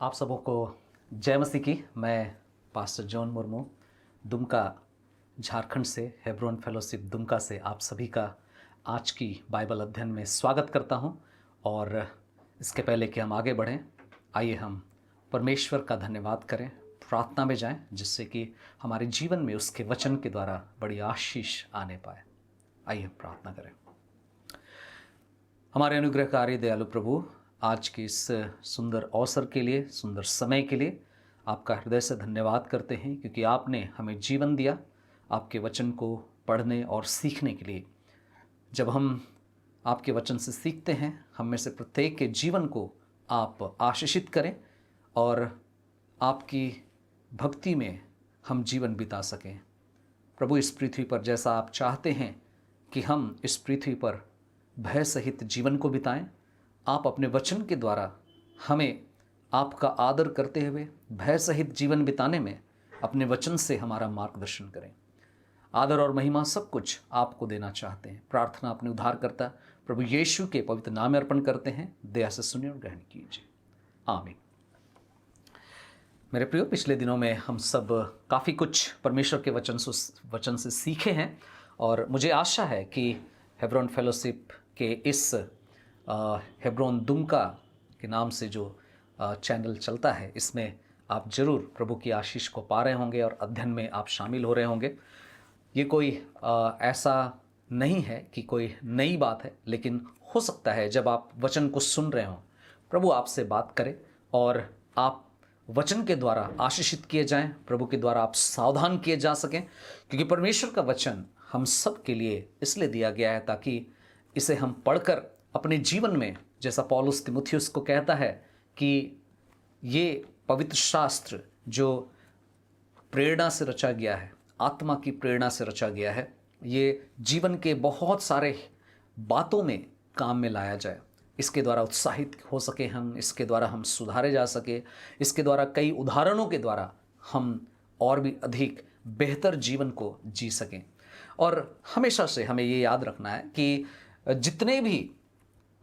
आप सबों को जय मसीह की। मैं पास्टर जॉन मुर्मू दुमका झारखंड से हेब्रोन फेलोशिप दुमका से आप सभी का आज की बाइबल अध्ययन में स्वागत करता हूं। और इसके पहले कि हम आगे बढ़ें, आइए हम परमेश्वर का धन्यवाद करें, प्रार्थना में जाएं, जिससे कि हमारे जीवन में उसके वचन के द्वारा बड़ी आशीष आने पाए। आइए हम प्रार्थना करें। हमारे अनुग्रहकारी दयालु प्रभु, आज के इस सुंदर अवसर के लिए, सुंदर समय के लिए आपका हृदय से धन्यवाद करते हैं, क्योंकि आपने हमें जीवन दिया आपके वचन को पढ़ने और सीखने के लिए। जब हम आपके वचन से सीखते हैं, हम में से प्रत्येक के जीवन को आप आशीषित करें और आपकी भक्ति में हम जीवन बिता सकें। प्रभु, इस पृथ्वी पर जैसा आप चाहते हैं कि हम इस पृथ्वी पर भय सहित जीवन को बिताएं, आप अपने वचन के द्वारा हमें आपका आदर करते हुए भय सहित जीवन बिताने में अपने वचन से हमारा मार्गदर्शन करें। आदर और महिमा सब कुछ आपको देना चाहते हैं। प्रार्थना अपने उद्धारकर्ता प्रभु यीशु के पवित्र नाम में अर्पण करते हैं। दया से सुनिए और ग्रहण कीजिए, आमीन। मेरे प्रियो, पिछले दिनों में हम सब काफ़ी कुछ परमेश्वर के वचन से सीखे हैं, और मुझे आशा है कि हेब्रोन फेलोशिप के इस हेब्रोन दुमका के नाम से जो चैनल चलता है, इसमें आप जरूर प्रभु की आशीष को पा रहे होंगे और अध्ययन में आप शामिल हो रहे होंगे। ये कोई ऐसा नहीं है कि कोई नई बात है, लेकिन हो सकता है जब आप वचन को सुन रहे हों, प्रभु आपसे बात करे और आप वचन के द्वारा आशीषित किए जाएं, प्रभु के द्वारा आप सावधान किए जा सकें, क्योंकि परमेश्वर का वचन हम सब के लिए इसलिए दिया गया है ताकि इसे हम पढ़कर अपने जीवन में, जैसा पौलुस तीमुथियुस को कहता है कि ये पवित्र शास्त्र जो प्रेरणा से रचा गया है, आत्मा की प्रेरणा से रचा गया है, ये जीवन के बहुत सारे बातों में काम में लाया जाए, इसके द्वारा उत्साहित हो सके हम, इसके द्वारा हम सुधारे जा सके, इसके द्वारा कई उदाहरणों के द्वारा हम और भी अधिक बेहतर जीवन को जी सकें। और हमेशा से हमें ये याद रखना है कि जितने भी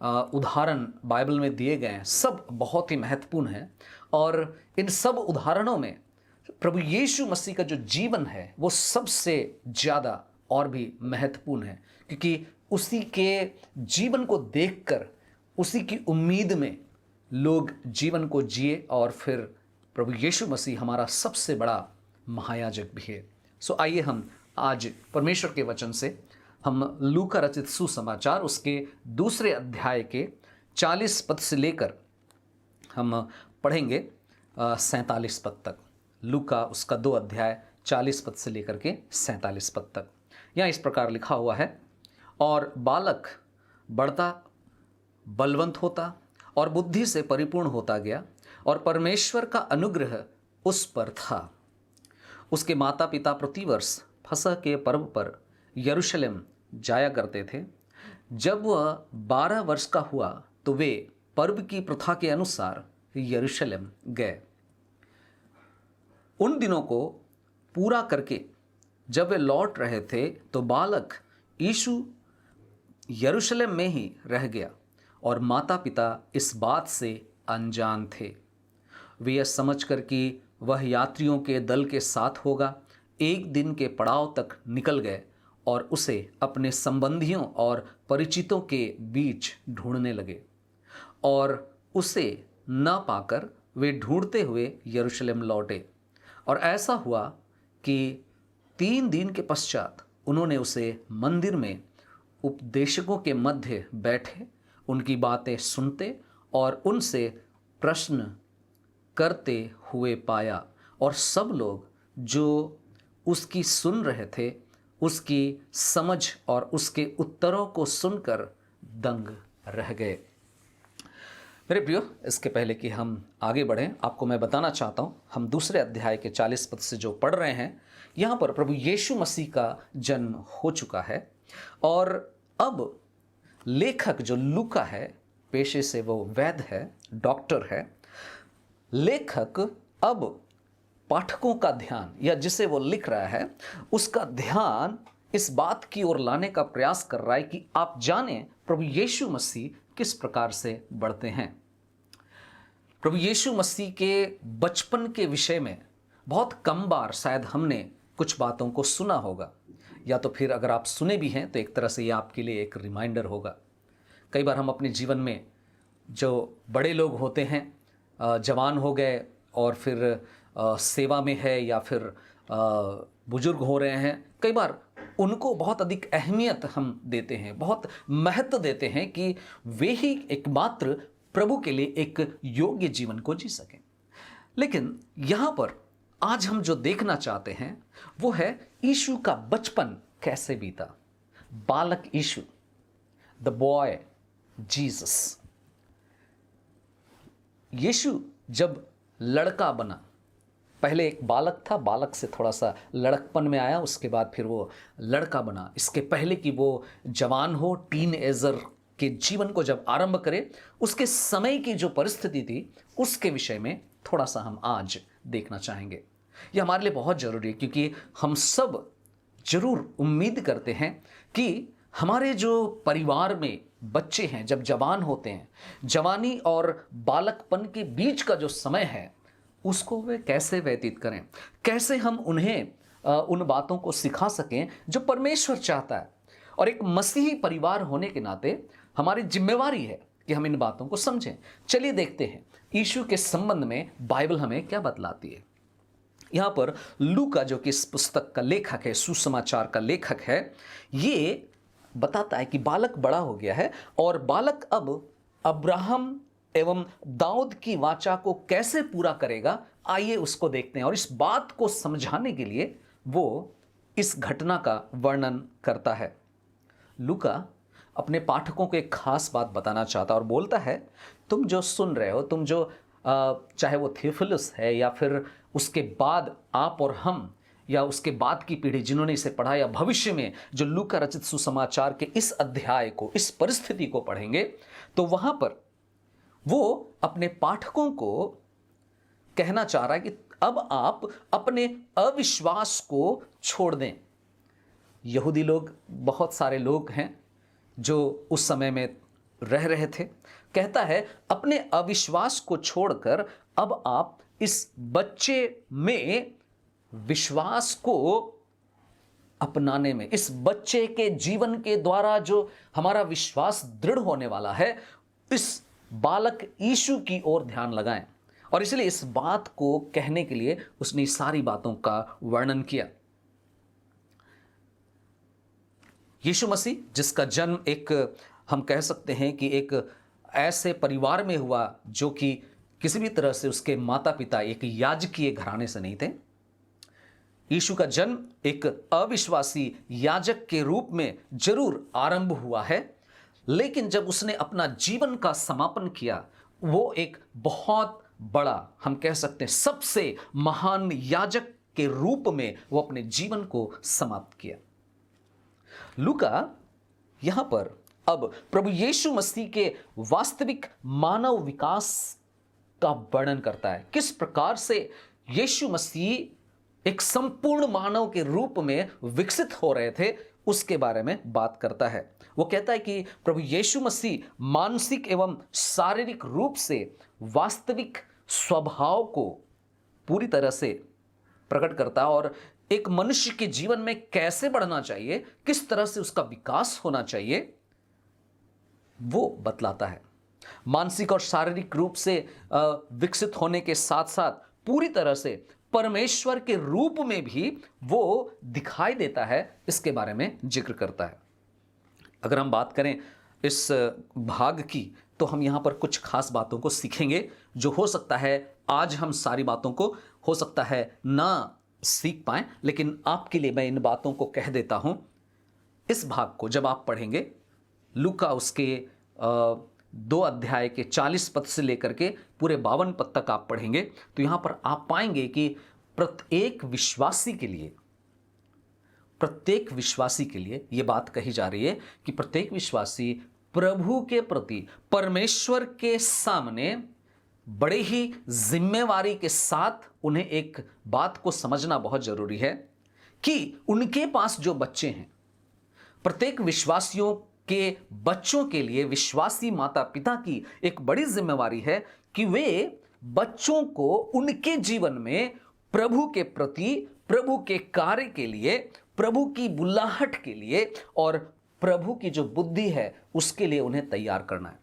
उदाहरण बाइबल में दिए गए हैं, सब बहुत ही महत्वपूर्ण हैं, और इन सब उदाहरणों में प्रभु यीशु मसीह का जो जीवन है वो सबसे ज़्यादा और भी महत्वपूर्ण है, क्योंकि उसी के जीवन को देखकर, उसी की उम्मीद में लोग जीवन को जिए, और फिर प्रभु यीशु मसीह हमारा सबसे बड़ा महायाजक भी है। सो आइए हम आज परमेश्वर के वचन से हम लूका रचित सुसमाचार उसके दूसरे अध्याय के 40 पद से लेकर हम पढ़ेंगे 47 पद तक। लूका उसका 2 अध्याय 40 पद से लेकर के 47 पद तक। यहाँ इस प्रकार लिखा हुआ है, और बालक बढ़ता, बलवंत होता और बुद्धि से परिपूर्ण होता गया, और परमेश्वर का अनुग्रह उस पर था। उसके माता पिता प्रतिवर्ष फसह के पर्व पर यरूशलेम जाया करते थे। जब वह 12 वर्ष का हुआ तो वे पर्व की प्रथा के अनुसार यरूशलेम गए। उन दिनों को पूरा करके जब वे लौट रहे थे तो बालक यीशु यरूशलेम में ही रह गया, और माता पिता इस बात से अनजान थे। वे यह समझकर कि वह यात्रियों के दल के साथ होगा, एक दिन के पड़ाव तक निकल गए और उसे अपने संबंधियों और परिचितों के बीच ढूंढने लगे, और उसे न पाकर वे ढूंढते हुए यरूशलेम लौटे। और ऐसा हुआ कि 3 दिन के पश्चात उन्होंने उसे मंदिर में उपदेशकों के मध्य बैठे उनकी बातें सुनते और उनसे प्रश्न करते हुए पाया, और सब लोग जो उसकी सुन रहे थे उसकी समझ और उसके उत्तरों को सुनकर दंग रह गए। मेरे प्रियो, इसके पहले कि हम आगे बढ़ें, आपको मैं बताना चाहता हूँ, हम दूसरे अध्याय के 40 पद से जो पढ़ रहे हैं, यहाँ पर प्रभु यीशु मसीह का जन्म हो चुका है, और अब लेखक जो लूका है, पेशे से वो वैद्य है, डॉक्टर है। लेखक अब पाठकों का ध्यान, या जिसे वो लिख रहा है उसका ध्यान इस बात की ओर लाने का प्रयास कर रहा है कि आप जानें प्रभु यीशु मसीह किस प्रकार से बढ़ते हैं। प्रभु यीशु मसीह के बचपन के विषय में बहुत कम बार शायद हमने कुछ बातों को सुना होगा, या तो फिर अगर आप सुने भी हैं तो एक तरह से ये आपके लिए एक रिमाइंडर होगा। कई बार हम अपने जीवन में जो बड़े लोग होते हैं, जवान हो गए और फिर सेवा में है या फिर बुजुर्ग हो रहे हैं, कई बार उनको बहुत अधिक अहमियत हम देते हैं, बहुत महत्व देते हैं कि वे ही एकमात्र प्रभु के लिए एक योग्य जीवन को जी सकें। लेकिन यहाँ पर आज हम जो देखना चाहते हैं वो है यीशु का बचपन कैसे बीता। बालक यीशु, द बॉय जीसस। यीशु जब लड़का बना, पहले एक बालक था, बालक से थोड़ा सा लड़कपन में आया, उसके बाद फिर वो लड़का बना। इसके पहले कि वो जवान हो, टीन एजर के जीवन को जब आरंभ करे, उसके समय की जो परिस्थिति थी उसके विषय में थोड़ा सा हम आज देखना चाहेंगे। यह हमारे लिए बहुत ज़रूरी है, क्योंकि हम सब जरूर उम्मीद करते हैं कि हमारे जो परिवार में बच्चे हैं, जब जवान होते हैं, जवानी और बालकपन के बीच का जो समय है उसको वे कैसे व्यतीत करें, कैसे हम उन्हें उन बातों को सिखा सकें जो परमेश्वर चाहता है। और एक मसीही परिवार होने के नाते हमारी जिम्मेवारी है कि हम इन बातों को समझें। चलिए देखते हैं यीशु के संबंध में बाइबल हमें क्या बतलाती है। यहाँ पर लूका, जो कि इस पुस्तक का लेखक है, सुसमाचार का लेखक है, ये बताता है कि बालक बड़ा हो गया है और बालक अब अब्राहम एवं दाऊद की वाचा को कैसे पूरा करेगा, आइए उसको देखते हैं। और इस बात को समझाने के लिए वो इस घटना का वर्णन करता है। लूका अपने पाठकों को एक खास बात बताना चाहता और बोलता है, तुम जो सुन रहे हो, तुम जो चाहे वो थियोफिलुस है या फिर उसके बाद आप और हम, या उसके बाद की पीढ़ी जिन्होंने इसे पढ़ा, या भविष्य में जो लूका रचित सुसमाचार के इस अध्याय को, इस परिस्थिति को पढ़ेंगे, तो वहां पर वो अपने पाठकों को कहना चाह रहा है कि अब आप अपने अविश्वास को छोड़ दें। यहूदी लोग, बहुत सारे लोग हैं जो उस समय में रह रहे थे। कहता है अपने अविश्वास को छोड़कर अब आप इस बच्चे में विश्वास को अपनाने में, इस बच्चे के जीवन के द्वारा जो हमारा विश्वास दृढ़ होने वाला है, इस बालक यीशु की ओर ध्यान लगाएं। और इसलिए इस बात को कहने के लिए उसने सारी बातों का वर्णन किया। यीशु मसीह, जिसका जन्म एक, हम कह सकते हैं कि एक ऐसे परिवार में हुआ जो कि किसी भी तरह से उसके माता पिता एक याजकीय घराने से नहीं थे। यीशु का जन्म एक अविश्वासी याजक के रूप में जरूर आरंभ हुआ है, लेकिन जब उसने अपना जीवन का समापन किया, वो एक बहुत बड़ा, हम कह सकते हैं सबसे महान याजक के रूप में वो अपने जीवन को समाप्त किया। लूका यहां पर अब प्रभु यीशु मसीह के वास्तविक मानव विकास का वर्णन करता है। किस प्रकार से यीशु मसीह एक संपूर्ण मानव के रूप में विकसित हो रहे थे, उसके बारे में बात करता है। वो कहता है कि प्रभु यीशु मसीह मानसिक एवं शारीरिक रूप से वास्तविक स्वभाव को पूरी तरह से प्रकट करता है और एक मनुष्य के जीवन में कैसे बढ़ना चाहिए, किस तरह से उसका विकास होना चाहिए, वो बतलाता है। मानसिक और शारीरिक रूप से विकसित होने के साथ साथ पूरी तरह से परमेश्वर के रूप में भी वो दिखाई देता है, इसके बारे में जिक्र करता है। अगर हम बात करें इस भाग की, तो हम यहाँ पर कुछ खास बातों को सीखेंगे जो हो सकता है आज हम सारी बातों को हो सकता है ना सीख पाएं, लेकिन आपके लिए मैं इन बातों को कह देता हूं। इस भाग को जब आप पढ़ेंगे, लूका उसके 2 अध्याय के 40 पद से लेकर के पूरे 52 पद तक आप पढ़ेंगे, तो यहां पर आप पाएंगे कि प्रत्येक विश्वासी के लिए यह बात कही जा रही है कि प्रत्येक विश्वासी प्रभु के प्रति परमेश्वर के सामने बड़े ही जिम्मेवारी के साथ उन्हें एक बात को समझना बहुत जरूरी है कि उनके पास जो बच्चे हैं, प्रत्येक विश्वासियों के बच्चों के लिए विश्वासी माता पिता की एक बड़ी जिम्मेवारी है कि वे बच्चों को उनके जीवन में प्रभु के प्रति, प्रभु के कार्य के लिए, प्रभु की बुलाहट के लिए और प्रभु की जो बुद्धि है उसके लिए उन्हें तैयार करना है।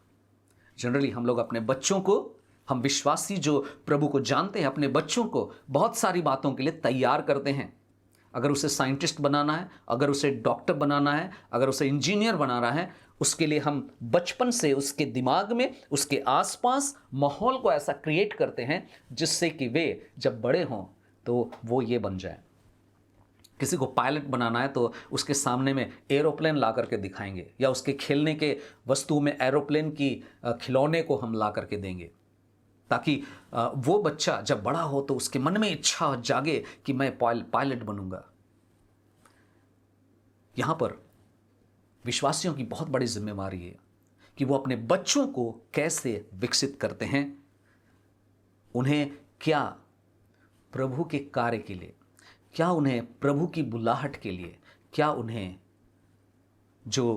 जनरली हम लोग अपने बच्चों को, हम विश्वासी जो प्रभु को जानते हैं, अपने बच्चों को बहुत सारी बातों के लिए तैयार करते हैं। अगर उसे साइंटिस्ट बनाना है, अगर उसे डॉक्टर बनाना है, अगर उसे इंजीनियर बनाना है, उसके लिए हम बचपन से उसके दिमाग में, उसके आसपास माहौल को ऐसा क्रिएट करते हैं जिससे कि वे जब बड़े हों तो वो ये बन जाए। किसी को पायलट बनाना है तो उसके सामने में एरोप्लेन ला करके दिखाएंगे, या उसके खेलने के वस्तु में एरोप्लेन की खिलौने को हम ला करके देंगे, ताकि वो बच्चा जब बड़ा हो तो उसके मन में इच्छा जागे कि मैं पायलट बनूंगा। यहां पर विश्वासियों की बहुत बड़ी जिम्मेवारी है कि वो अपने बच्चों को कैसे विकसित करते हैं, उन्हें क्या प्रभु के कार्य के लिए, क्या उन्हें प्रभु की बुलाहट के लिए, क्या उन्हें जो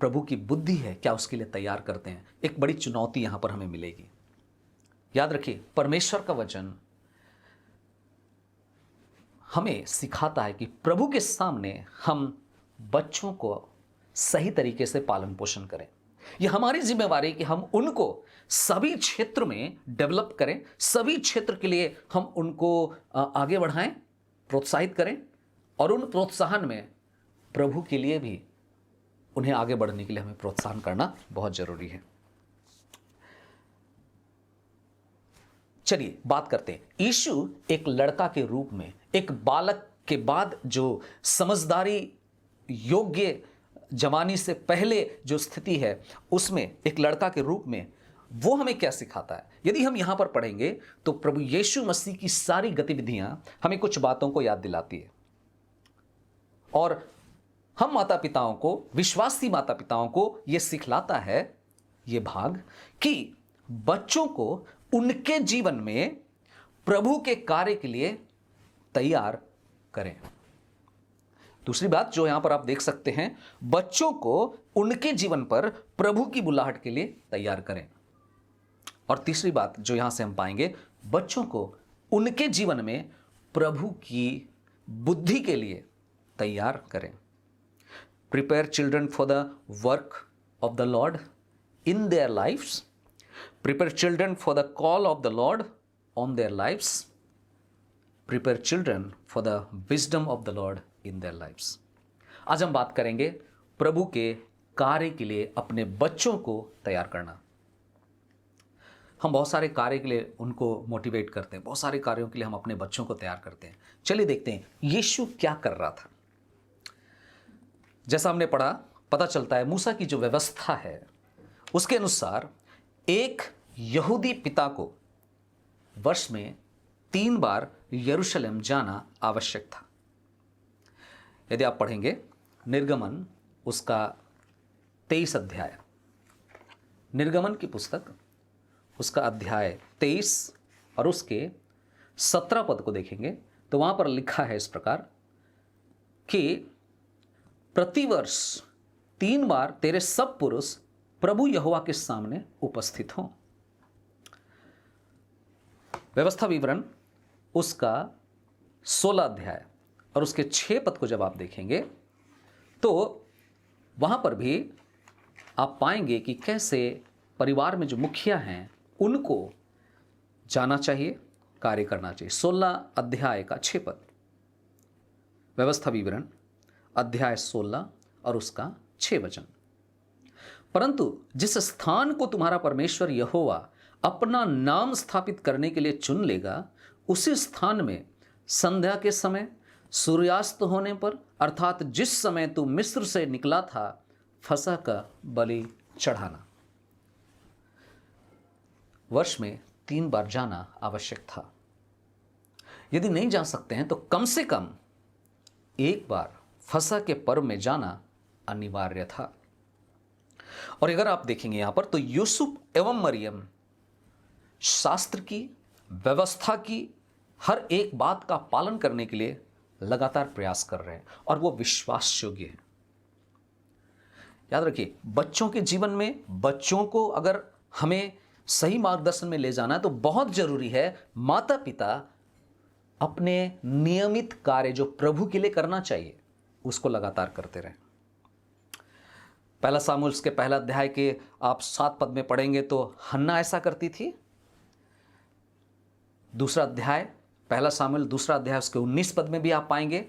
प्रभु की बुद्धि है क्या उसके लिए तैयार करते हैं। एक बड़ी चुनौती यहां पर हमें मिलेगी। याद रखिए, परमेश्वर का वचन हमें सिखाता है कि प्रभु के सामने हम बच्चों को सही तरीके से पालन पोषण करें। यह हमारी जिम्मेवारी है कि हम उनको सभी क्षेत्र में डेवलप करें, सभी क्षेत्र के लिए हम उनको आगे बढ़ाएं, प्रोत्साहित करें, और उन प्रोत्साहन में प्रभु के लिए भी उन्हें आगे बढ़ने के लिए हमें प्रोत्साहन करना बहुत जरूरी है। चलिए बात करते हैं। यीशु एक लड़का के रूप में, एक बालक के बाद जो समझदारी योग्य जवानी से पहले जो स्थिति है उसमें एक लड़का के रूप में वो हमें क्या सिखाता है। यदि हम यहां पर पढ़ेंगे तो प्रभु यीशु मसीह की सारी गतिविधियां हमें कुछ बातों को याद दिलाती है, और हम माता पिताओं को, विश्वासी माता पिताओं को यह सिखलाता है यह भाग कि बच्चों को उनके जीवन में प्रभु के कार्य के लिए तैयार करें। दूसरी बात जो यहां पर आप देख सकते हैं, बच्चों को उनके जीवन पर प्रभु की बुलाहट के लिए तैयार करें। और तीसरी बात जो यहां से हम पाएंगे, बच्चों को उनके जीवन में प्रभु की बुद्धि के लिए तैयार करें। Prepare children for the work of the Lord in their lifes, prepare children for the call of the Lord on their lifes, prepare children for the wisdom of the Lord in their lifes. आज हम बात करेंगे प्रभु के कार्य के लिए अपने बच्चों को तैयार करना। हम बहुत सारे कार्य के लिए उनको मोटिवेट करते हैं, बहुत सारे कार्यों के लिए हम अपने बच्चों को तैयार करते हैं। चलिए देखते हैं यीशु क्या कर रहा था। जैसा हमने पढ़ा, पता चलता है मूसा की जो व्यवस्था है उसके अनुसार एक यहूदी पिता को वर्ष में 3 बार यरूशलेम जाना आवश्यक था। यदि आप पढ़ेंगे निर्गमन उसका 23 अध्याय, निर्गमन की पुस्तक उसका अध्याय 23 और उसके 17 पद को देखेंगे तो वहां पर लिखा है इस प्रकार कि प्रतिवर्ष 3 बार तेरे सब पुरुष प्रभु यहोवा के सामने उपस्थित हों। व्यवस्था विवरण उसका 16 अध्याय और उसके 6 पद को जब आप देखेंगे तो वहां पर भी आप पाएंगे कि कैसे परिवार में जो मुखिया हैं उनको जाना चाहिए, कार्य करना चाहिए। 16 अध्याय का 6 पद, व्यवस्था विवरण अध्याय 16 और उसका 6 वचन। परंतु जिस स्थान को तुम्हारा परमेश्वर यहोवा अपना नाम स्थापित करने के लिए चुन लेगा, उसी स्थान में संध्या के समय, सूर्यास्त होने पर, अर्थात जिस समय तू मिस्र से निकला था, फसह का बलि चढ़ाना। वर्ष में 3 बार जाना आवश्यक था। यदि नहीं जा सकते हैं तो कम से कम 1 बार फसह के पर्व में जाना अनिवार्य था। और अगर आप देखेंगे यहां पर तो यूसुफ एवं मरियम शास्त्र की, व्यवस्था की हर एक बात का पालन करने के लिए लगातार प्रयास कर रहे हैं और वो विश्वास योग्य है। याद रखिए, बच्चों के जीवन में बच्चों को अगर हमें सही मार्गदर्शन में ले जाना है तो बहुत जरूरी है माता पिता अपने नियमित कार्य जो प्रभु के लिए करना चाहिए उसको लगातार करते रहें। पहला सामुएल उसके पहला अध्याय के आप 7 पद में पढ़ेंगे तो हन्ना ऐसा करती थी। दूसरा अध्याय पहला सामुएल दूसरा अध्याय उसके 19 पद में भी आप पाएंगे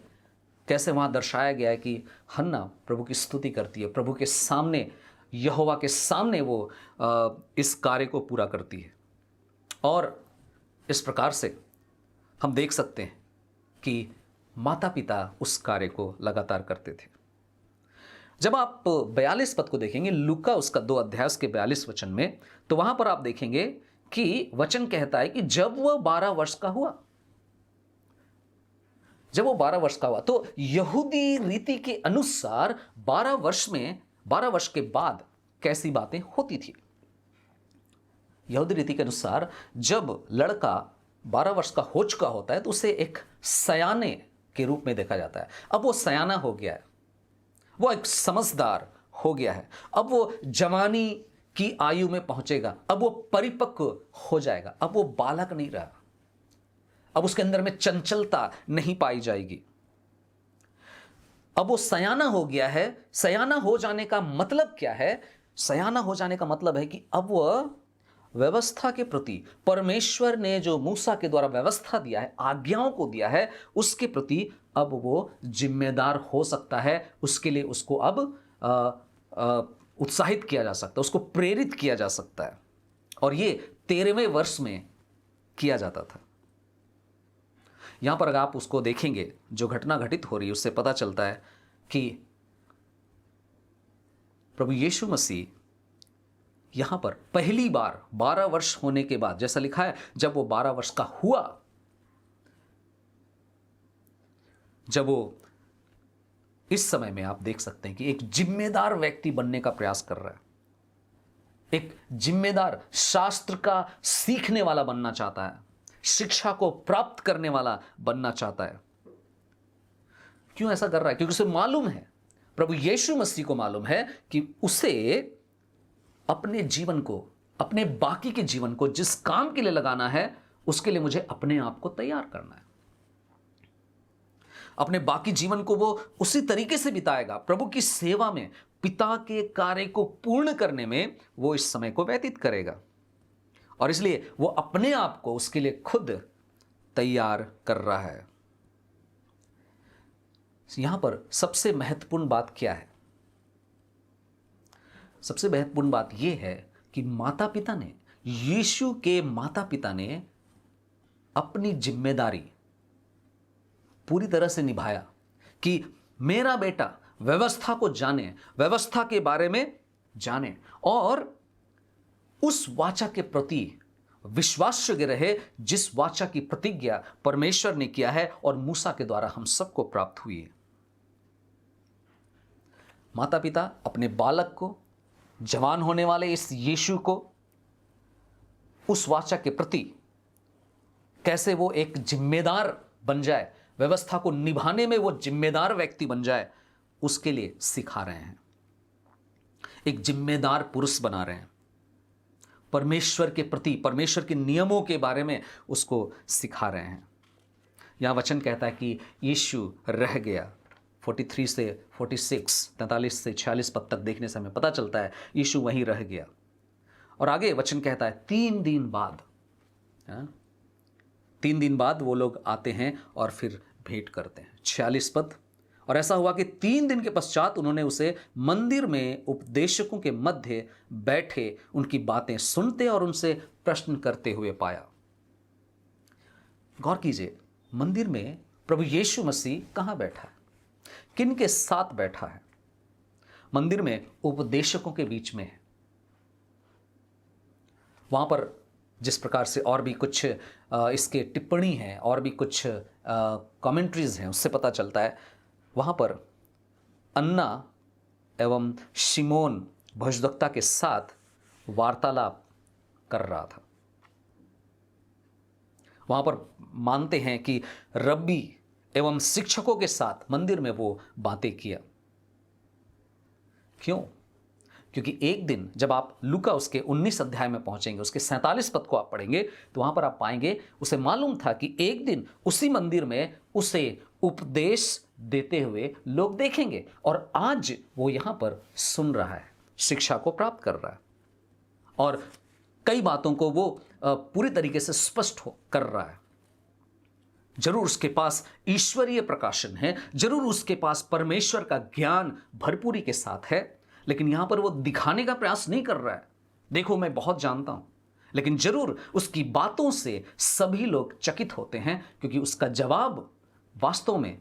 कैसे वहां दर्शाया गया है कि हन्ना प्रभु की स्तुति करती है, प्रभु के सामने, यहोवा के सामने वो इस कार्य को पूरा करती है। और इस प्रकार से हम देख सकते हैं कि माता पिता उस कार्य को लगातार करते थे। जब आप 42 पद को देखेंगे, लूका उसका 2 अध्याय उसके 42 वचन में, तो वहां पर आप देखेंगे कि वचन कहता है कि जब वह 12 वर्ष का हुआ, जब वो 12 वर्ष का हुआ तो यहूदी रीति के अनुसार 12 वर्ष के बाद कैसी बातें होती थी। यहूदी रीति के अनुसार जब लड़का 12 वर्ष का हो चुका होता है तो उसे एक सयाने के रूप में देखा जाता है। अब वो सयाना हो गया है, वो एक समझदार हो गया है, अब वो जवानी की आयु में पहुंचेगा, अब वो परिपक्व हो जाएगा, अब वो बालक नहीं रहा, अब उसके अंदर में चंचलता नहीं पाई जाएगी, अब वो सयाना हो गया है। सयाना हो जाने का मतलब क्या है? सयाना हो जाने का मतलब है कि अब वह व्यवस्था के प्रति, परमेश्वर ने जो मूसा के द्वारा व्यवस्था दिया है, आज्ञाओं को दिया है, उसके प्रति अब वो जिम्मेदार हो सकता है। उसके लिए उसको अब उत्साहित किया जा सकता है, उसको प्रेरित किया जा सकता है। और ये 13वें वर्ष में किया जाता था। यहां पर अगर आप उसको देखेंगे, जो घटना घटित हो रही है, उससे पता चलता है कि प्रभु यीशु मसीह यहां पर पहली बार 12 वर्ष होने के बाद, जैसा लिखा है, जब वो 12 वर्ष का हुआ, जब वो, इस समय में आप देख सकते हैं कि एक जिम्मेदार व्यक्ति बनने का प्रयास कर रहा है, एक जिम्मेदार, शास्त्र का सीखने वाला बनना चाहता है, शिक्षा को प्राप्त करने वाला बनना चाहता है। क्यों ऐसा कर रहा है? क्योंकि उसे मालूम है, प्रभु यीशु मसीह को मालूम है कि उसे अपने जीवन को, अपने बाकी के जीवन को जिस काम के लिए लगाना है, उसके लिए मुझे अपने आप को तैयार करना है। अपने बाकी जीवन को वो उसी तरीके से बिताएगा, प्रभु की सेवा में, पिता के कार्य को पूर्ण करने में वो इस समय को व्यतीत करेगा। और इसलिए वो अपने आप को उसके लिए खुद तैयार कर रहा है। यहां पर सबसे महत्वपूर्ण बात क्या है? सबसे महत्वपूर्ण बात यह है कि माता पिता ने, यीशु के माता पिता ने अपनी जिम्मेदारी पूरी तरह से निभाया कि मेरा बेटा व्यवस्था को जाने, व्यवस्था के बारे में जाने और उस वाचा के प्रति विश्वासयोग्य रहे जिस वाचा की प्रतिज्ञा परमेश्वर ने किया है और मूसा के द्वारा हम सबको प्राप्त हुई है। माता पिता अपने बालक को, जवान होने वाले इस यीशु को, उस वाचा के प्रति कैसे वो एक जिम्मेदार बन जाए, व्यवस्था को निभाने में वो जिम्मेदार व्यक्ति बन जाए, उसके लिए सिखा रहे हैं। एक जिम्मेदार पुरुष बना रहे हैं। परमेश्वर के प्रति, परमेश्वर के नियमों के बारे में उसको सिखा रहे हैं। यहां वचन कहता है कि यीशु रह गया। 43 से 46, 43 से 46 पद तक देखने से हमें पता चलता है यीशु वहीं रह गया। और आगे वचन कहता है 3 दिन बाद, 3 दिन बाद वो लोग आते हैं और फिर भेंट करते हैं। 46 पद, और ऐसा हुआ कि 3 दिन के पश्चात उन्होंने उसे मंदिर में उपदेशकों के मध्य बैठे उनकी बातें सुनते और उनसे प्रश्न करते हुए पाया। गौर कीजिए, मंदिर में प्रभु यीशु मसीह कहां बैठा है, किन के साथ बैठा है? मंदिर में उपदेशकों के बीच में है। वहां पर जिस प्रकार से और भी कुछ इसके टिप्पणी है और भी कुछ कमेंट्रीज हैं, उससे पता चलता है वहां पर अन्ना एवं शिमोन भोजदक्ता के साथ वार्तालाप कर रहा था। वहां पर मानते हैं कि रब्बी एवं शिक्षकों के साथ मंदिर में वो बातें किया। क्यों? क्योंकि एक दिन जब आप लूका उसके 19 अध्याय में पहुंचेंगे, उसके 47 पद को आप पढ़ेंगे, तो वहां पर आप पाएंगे उसे मालूम था कि एक दिन उसी मंदिर में उसे उपदेश देते हुए लोग देखेंगे, और आज वो यहां पर सुन रहा है, शिक्षा को प्राप्त कर रहा है और कई बातों को वो पूरी तरीके से स्पष्ट कर रहा है। जरूर उसके पास ईश्वरीय प्रकाशन है, जरूर उसके पास परमेश्वर का ज्ञान भरपूरी के साथ है, लेकिन यहां पर वो दिखाने का प्रयास नहीं कर रहा है, देखो मैं बहुत जानता हूं। लेकिन जरूर उसकी बातों से सभी लोग चकित होते हैं, क्योंकि उसका जवाब वास्तव में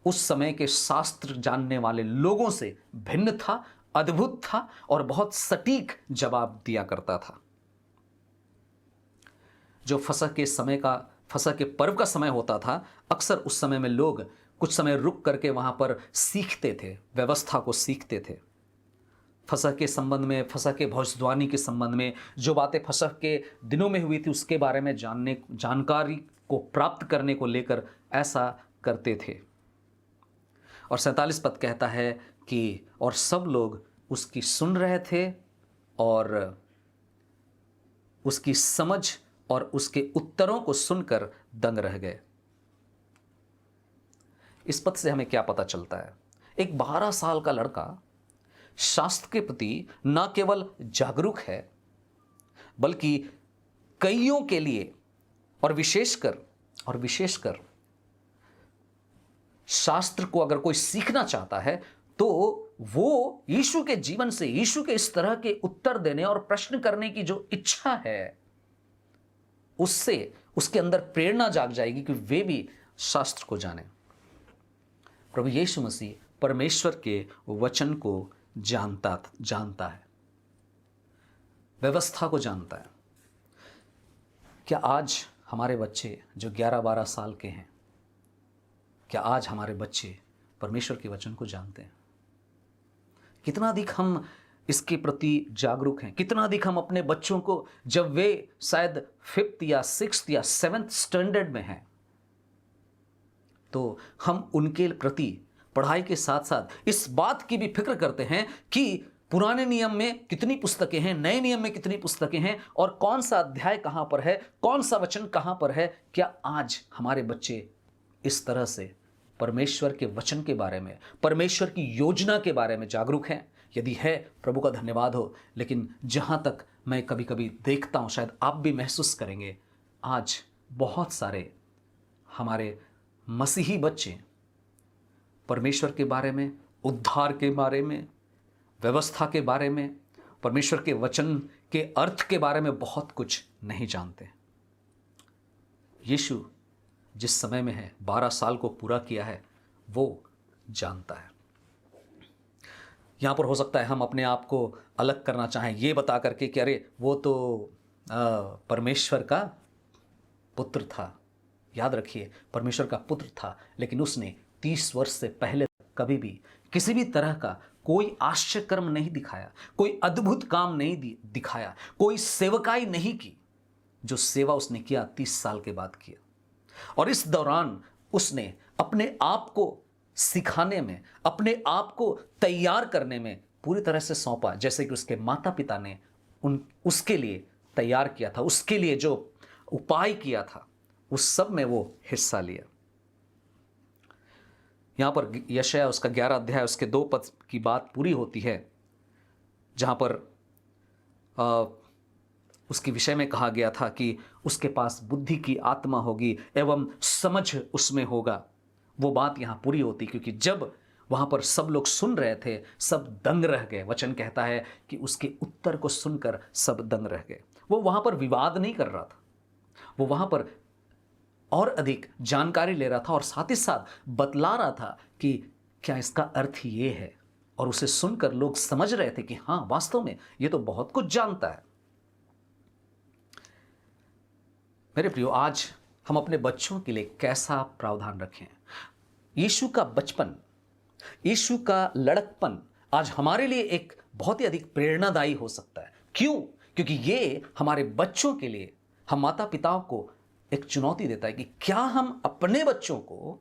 उस समय के शास्त्र जानने वाले लोगों से भिन्न था, अद्भुत था और बहुत सटीक जवाब दिया करता था। जो फसह के पर्व का समय होता था, अक्सर उस समय में लोग कुछ समय रुक करके वहां पर सीखते थे, व्यवस्था को सीखते थे। फसह के संबंध में, फसह के भविष्यवाणी के संबंध में, जो बातें फसह के दिनों में हुई थी उसके बारे में जानकारी को प्राप्त करने को लेकर ऐसा करते थे। और 47 पद कहता है कि और सब लोग उसकी सुन रहे थे और उसकी समझ और उसके उत्तरों को सुनकर दंग रह गए। इस पद से हमें क्या पता चलता है? एक 12 साल का लड़का शास्त्र के प्रति न केवल जागरूक है, बल्कि कईयों के लिए और विशेषकर शास्त्र को अगर कोई सीखना चाहता है तो वो यीशु के जीवन से, यीशु के इस तरह के उत्तर देने और प्रश्न करने की जो इच्छा है, उससे उसके अंदर प्रेरणा जाग जाएगी कि वे भी शास्त्र को जाने। प्रभु यीशु मसीह परमेश्वर के वचन को जानता है, व्यवस्था को जानता है। क्या आज हमारे बच्चे जो 11-12 साल के हैं, क्या आज हमारे बच्चे परमेश्वर के वचन को जानते हैं? कितना अधिक हम इसके प्रति जागरूक हैं, कितना अधिक हम अपने बच्चों को, जब वे शायद 5th या 6th या 7th स्टैंडर्ड में हैं, तो हम उनके प्रति पढ़ाई के साथ साथ इस बात की भी फिक्र करते हैं कि पुराने नियम में कितनी पुस्तकें हैं, नए नियम में कितनी पुस्तकें हैं और कौन सा अध्याय कहां पर है, कौन सा वचन कहां पर है। क्या आज हमारे बच्चे इस तरह से परमेश्वर के वचन के बारे में, परमेश्वर की योजना के बारे में जागरूक हैं? यदि है, प्रभु का धन्यवाद हो। लेकिन जहां तक मैं कभी कभी देखता हूं, शायद आप भी महसूस करेंगे, आज बहुत सारे हमारे मसीही बच्चे परमेश्वर के बारे में, उद्धार के बारे में, व्यवस्था के बारे में, परमेश्वर के वचन के अर्थ के बारे में बहुत कुछ नहीं जानते। यीशु जिस समय में है, 12 साल को पूरा किया है, वो जानता है। यहां पर हो सकता है हम अपने आप को अलग करना चाहें, ये बता करके कि अरे वो तो परमेश्वर का पुत्र था। याद रखिए, परमेश्वर का पुत्र था, लेकिन उसने 30 वर्ष से पहले कभी भी किसी भी तरह का कोई आश्चर्य कर्म नहीं दिखाया, कोई अद्भुत काम नहीं दिखाया, कोई सेवकाई नहीं की। जो सेवा उसने किया 30 साल के बाद किया, और इस दौरान उसने अपने आप को सिखाने में, अपने आप को तैयार करने में पूरी तरह से सौंपा, जैसे कि उसके माता पिता ने उसके लिए तैयार किया था, उसके लिए जो उपाय किया था, उस सब में वो हिस्सा लिया। यहां पर यशायाह उसका 11 अध्याय उसके 2 पद की बात पूरी होती है, जहां पर उसके विषय में कहा गया था कि उसके पास बुद्धि की आत्मा होगी एवं समझ उसमें होगा। वो बात यहां पूरी होती, क्योंकि जब वहां पर सब लोग सुन रहे थे, सब दंग रह गए। वचन कहता है कि उसके उत्तर को सुनकर सब दंग रह गए। वो वहां पर विवाद नहीं कर रहा था, वो वहां पर और अधिक जानकारी ले रहा था और साथ ही साथ बतला रहा था कि क्या इसका अर्थ ये है, और उसे सुनकर लोग समझ रहे थे कि हां, वास्तव में ये तो बहुत कुछ जानता है। मेरे प्रियो, आज हम अपने बच्चों के लिए कैसा प्रावधान रखें? यीशु का बचपन, यीशु का लड़कपन आज हमारे लिए एक बहुत ही अधिक प्रेरणादायी हो सकता है। क्यों? क्योंकि ये हमारे बच्चों के लिए, हम माता पिताओं को एक चुनौती देता है कि क्या हम अपने बच्चों को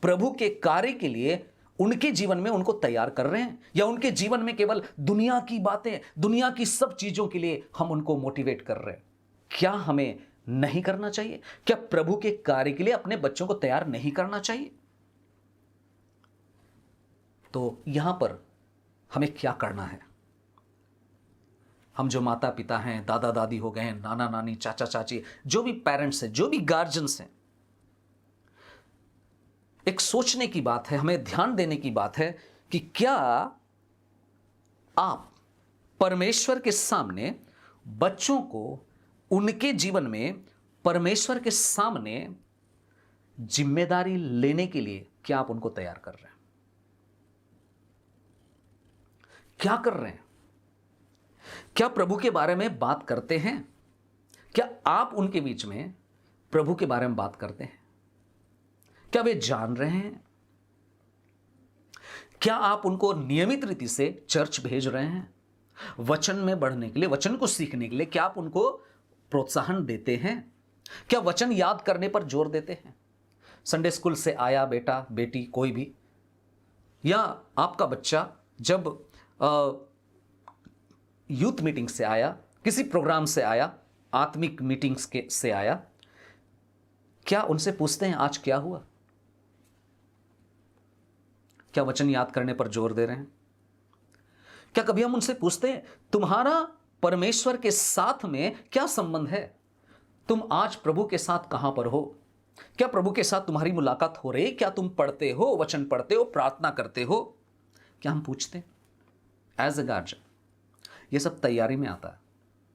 प्रभु के कार्य के लिए उनके जीवन में उनको तैयार कर रहे हैं, या उनके जीवन में केवल दुनिया की बातें, दुनिया की सब चीजों के लिए हम उनको मोटिवेट कर रहे हैं? क्या हमें नहीं करना चाहिए? क्या प्रभु के कार्य के लिए अपने बच्चों को तैयार नहीं करना चाहिए? तो यहां पर हमें क्या करना है? हम जो माता पिता हैं, दादा दादी हो गए हैं, नाना नानी, चाचा चाची, जो भी पेरेंट्स हैं, जो भी गार्जियंस हैं, एक सोचने की बात है, हमें ध्यान देने की बात है कि क्या आप परमेश्वर के सामने बच्चों को उनके जीवन में परमेश्वर के सामने जिम्मेदारी लेने के लिए क्या आप उनको तैयार कर रहे हैं? क्या कर रहे हैं? क्या प्रभु के बारे में बात करते हैं? क्या आप उनके बीच में प्रभु के बारे में बात करते हैं? क्या वे जान रहे हैं? क्या आप उनको नियमित रीति से चर्च भेज रहे हैं? वचन में बढ़ने के लिए, वचन को सीखने के लिए क्या आप उनको प्रोत्साहन देते हैं? क्या वचन याद करने पर जोर देते हैं? संडे स्कूल से आया बेटा बेटी कोई भी, या आपका बच्चा जब यूथ मीटिंग से आया, किसी प्रोग्राम से आया, आत्मिक मीटिंग्स से आया, क्या उनसे पूछते हैं आज क्या हुआ? क्या वचन याद करने पर जोर दे रहे हैं? क्या कभी हम उनसे पूछते हैं तुम्हारा परमेश्वर के साथ में क्या संबंध है? तुम आज प्रभु के साथ कहां पर हो? क्या प्रभु के साथ तुम्हारी मुलाकात हो रही? क्या तुम पढ़ते हो, वचन पढ़ते हो, प्रार्थना करते हो? क्या हम पूछते हैं? एज ए गार्जियन ये सब तैयारी में आता है।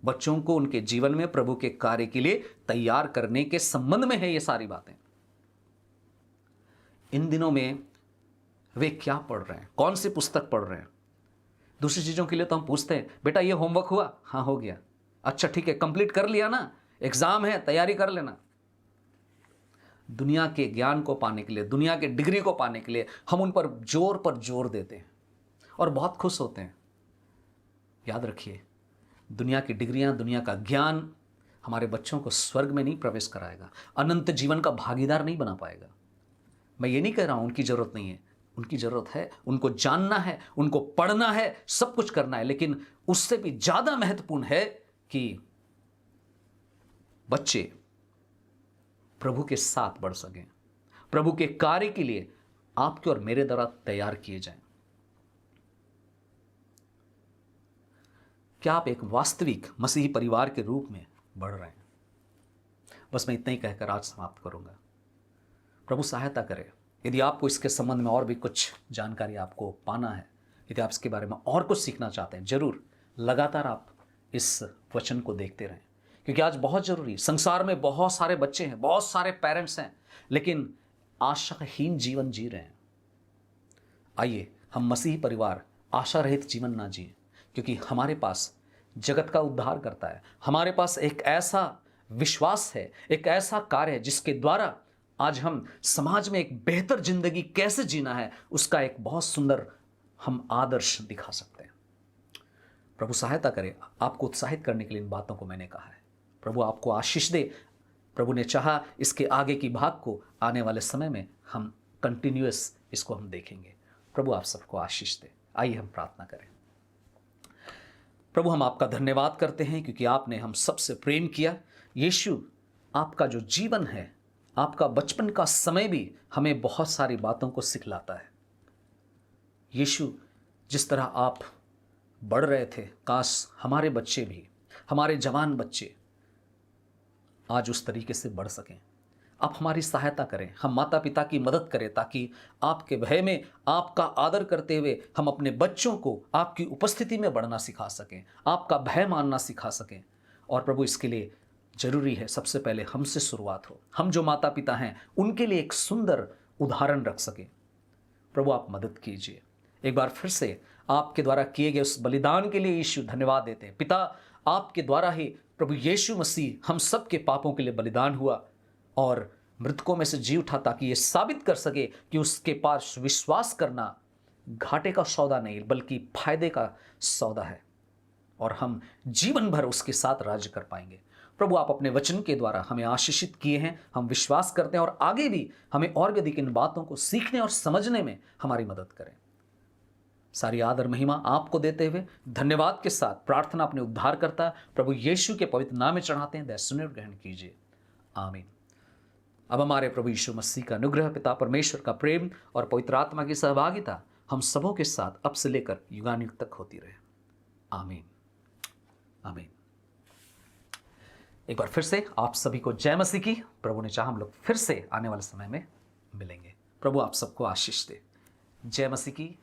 बच्चों को उनके जीवन में प्रभु के कार्य के लिए तैयार करने के संबंध में है ये सारी बातें। इन दिनों में वे क्या पढ़ रहे हैं, कौन सी पुस्तक पढ़ रहे हैं? दूसरी चीजों के लिए तो हम पूछते हैं बेटा ये होमवर्क हुआ? हाँ हो गया। अच्छा ठीक है, कंप्लीट कर लिया ना, एग्जाम है तैयारी कर लेना। दुनिया के ज्ञान को पाने के लिए, दुनिया के डिग्री को पाने के लिए हम उन पर जोर देते हैं और बहुत खुश होते हैं। याद रखिए, दुनिया की डिग्रियां, दुनिया का ज्ञान हमारे बच्चों को स्वर्ग में नहीं प्रवेश कराएगा, अनंत जीवन का भागीदार नहीं बना पाएगा। मैं ये नहीं कह रहा हूं उनकी जरूरत नहीं है, उनकी जरूरत है, उनको जानना है, उनको पढ़ना है, सब कुछ करना है, लेकिन उससे भी ज्यादा महत्वपूर्ण है कि बच्चे प्रभु के साथ बढ़ सकें, प्रभु के कार्य के लिए आपके और मेरे द्वारा तैयार किए जाएं। क्या आप एक वास्तविक मसीही परिवार के रूप में बढ़ रहे हैं? बस मैं इतना ही कहकर आज समाप्त करूंगा। प्रभु सहायता करे। यदि आपको इसके संबंध में और भी कुछ जानकारी आपको पाना है, यदि आप इसके बारे में और कुछ सीखना चाहते हैं, जरूर लगातार आप इस वचन को देखते रहें, क्योंकि आज बहुत जरूरी, संसार में बहुत सारे बच्चे हैं, बहुत सारे पेरेंट्स हैं, लेकिन आशाहीन जीवन जी रहे हैं। आइए हम मसीही परिवार आशा रहित जीवन ना जिए, क्योंकि हमारे पास जगत का उद्धार करता है, हमारे पास एक ऐसा विश्वास है, एक ऐसा कार्य है जिसके द्वारा आज हम समाज में एक बेहतर जिंदगी कैसे जीना है उसका एक बहुत सुंदर हम आदर्श दिखा सकते हैं। प्रभु सहायता करे। आपको उत्साहित करने के लिए इन बातों को मैंने कहा है। प्रभु आपको आशीष दे। प्रभु ने चाहा इसके आगे की भाग को आने वाले समय में हम कंटिन्यूअस इसको हम देखेंगे। प्रभु आप सबको आशीष दे। आइए हम प्रार्थना करें। प्रभु हम आपका धन्यवाद करते हैं क्योंकि आपने हम सबसे प्रेम किया। यीशु, आपका जो जीवन है, आपका बचपन का समय भी हमें बहुत सारी बातों को सिखलाता है। यीशु, जिस तरह आप बढ़ रहे थे, काश हमारे बच्चे भी, हमारे जवान बच्चे आज उस तरीके से बढ़ सकें। आप हमारी सहायता करें, हम माता पिता की मदद करें, ताकि आपके भय में आपका आदर करते हुए हम अपने बच्चों को आपकी उपस्थिति में बढ़ना सिखा सकें, आपका भय मानना सिखा सकें। और प्रभु इसके लिए जरूरी है सबसे पहले हमसे शुरुआत हो। हम जो माता पिता हैं उनके लिए एक सुंदर उदाहरण रख सकें। प्रभु आप मदद कीजिए। एक बार फिर से आपके द्वारा किए गए उस बलिदान के लिए यीशु धन्यवाद देते हैं। पिता, आपके द्वारा ही प्रभु यीशु मसीह हम सब के पापों के लिए बलिदान हुआ और मृतकों में से जी उठा, ताकि ये साबित कर सके कि उसके पास विश्वास करना घाटे का सौदा नहीं बल्कि फायदे का सौदा है, और हम जीवन भर उसके साथ राज्य कर पाएंगे। प्रभु आप अपने वचन के द्वारा हमें आशीषित किए हैं, हम विश्वास करते हैं और आगे भी हमें और भी अधिक इन बातों को सीखने और समझने में हमारी मदद करें। सारी आदर महिमा आपको देते हुए धन्यवाद के साथ प्रार्थना अपने उद्धारकर्ता प्रभु यीशु के पवित्र नाम में चढ़ाते हैं। दया सुने और ग्रहण कीजिए, आमीन। अब हमारे प्रभु यीशु मसीह का अनुग्रह, पिता परमेश्वर का प्रेम और पवित्र आत्मा की सहभागिता हम सबों के साथ अब से लेकर युगानुग तक होती रहे, आमीन, आमीन। एक बार फिर से आप सभी को जय मसीह की। प्रभु ने चाहा हम लोग फिर से आने वाले समय में मिलेंगे। प्रभु आप सबको आशीष दे। जय मसीह की।